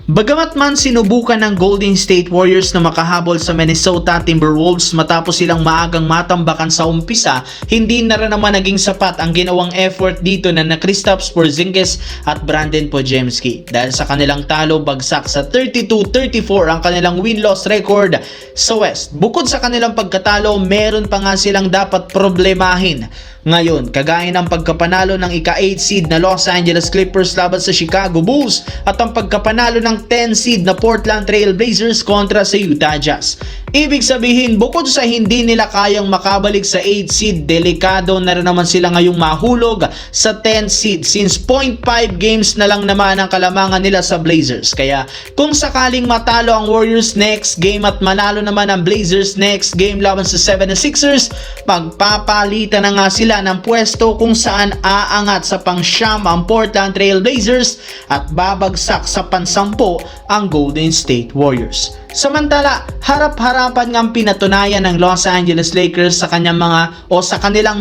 Bagamat man sinubukan ng Golden State Warriors na makahabol sa Minnesota Timberwolves matapos silang maagang matambakan sa umpisa, hindi na rin naman naging sapat ang ginawang effort dito na Kristaps Porzingis at Brandon Podziemski. Dahil sa kanilang talo, bagsak sa 32-34 ang kanilang win-loss record sa West. Bukod sa kanilang pagkatalo, meron pa nga silang dapat problemahin ngayon, kagaya ng pagkapanalo ng ika-8 seed na Los Angeles Clippers laban sa Chicago Bulls at ang pagkapanalo ng 10 seed na Portland Trail Blazers kontra sa Utah Jazz. Ibig sabihin, bukod sa hindi nila kayang makabalik sa 8 seed, delikado na rin naman sila ngayong mahulog sa 10 seed since 0.5 games na lang naman ang kalamangan nila sa Blazers. Kaya kung sakaling matalo ang Warriors next game at manalo naman ang Blazers next game laban sa 76ers, magpapalitan na nga sila ng pwesto kung saan aangat sa pang-siyam ang Portland Trail Blazers at babagsak sa pansampo ang Golden State Warriors. Samantala, harap-harapan ngang pinatunayan ng Los Angeles Lakers sa kanilang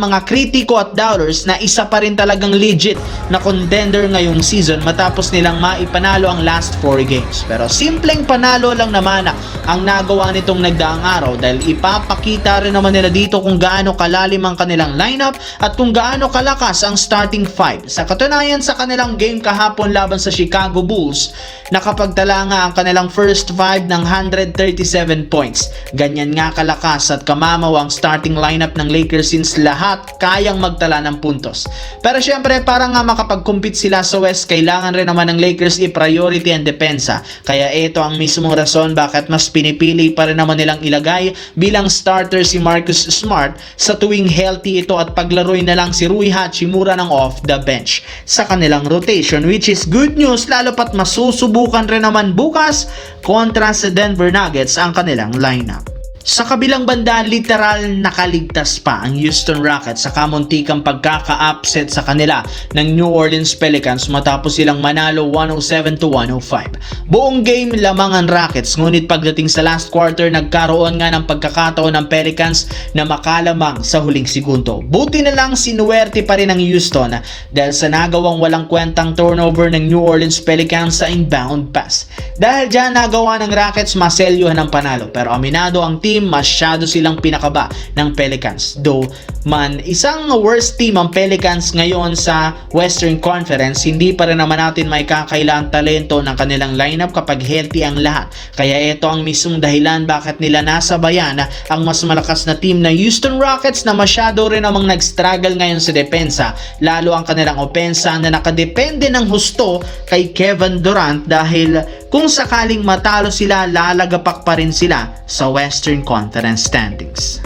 mga kritiko at doubters na isa pa rin talagang legit na contender ngayong season matapos nilang maipanalo ang last 4 games. Pero simpleng panalo lang naman ang nagawa nitong nagdaang araw dahil ipapakita rin naman nila dito kung gaano kalalim ang kanilang lineup at kung gaano kalakas ang starting 5. Sa katunayan, sa kanilang game kahapon laban sa Chicago Bulls, nakapagtala nga ang kanilang first 5 ng 137 points. Ganyan nga kalakas at kamamaw ang starting lineup ng Lakers since lahat kayang magtala ng puntos. Pero syempre, para nga makapag-compete sila sa West, kailangan rin naman ng Lakers i-priority ang depensa. Kaya ito ang mismong rason bakit mas pinipili pa rin naman nilang ilagay bilang starter si Marcus Smart sa tuwing healthy ito at paglaroy na lang si Rui Hachimura ng off the bench sa kanilang rotation, which is good news lalo pat masusubukan rin naman bukas kontra sa Denver Nuggets ang kanilang lineup. Sa kabilang banda, literal nakaligtas pa ang Houston Rockets sa kamuntikang pagkaka-upset sa kanila ng New Orleans Pelicans matapos silang manalo 107-105. Buong game lamang ang Rockets, ngunit pagdating sa last quarter, nagkaroon nga ng pagkakataon ng Pelicans na makalamang sa huling segundo. Buti na lang sinuwerte pa rin ang Houston dahil sa nagawang walang kwentang turnover ng New Orleans Pelicans sa inbound pass. Dahil dyan nagawa ng Rockets maselyuhan ng panalo, pero aminado ang team masyado silang pinakaba ng Pelicans. Though man isang worst team ang Pelicans ngayon sa Western Conference, hindi pa rin naman natin may kakaila ang talento ng kanilang lineup kapag healthy ang lahat. Kaya ito ang mismong dahilan bakit nila nasabayan ang mas malakas na team na Houston Rockets na masyado rin namang nag-struggle ngayon sa depensa, lalo ang kanilang opensa na nakadepende ng husto kay Kevin Durant dahil kung sakaling matalo sila, lalagapak pa rin sila sa Western Conference standings.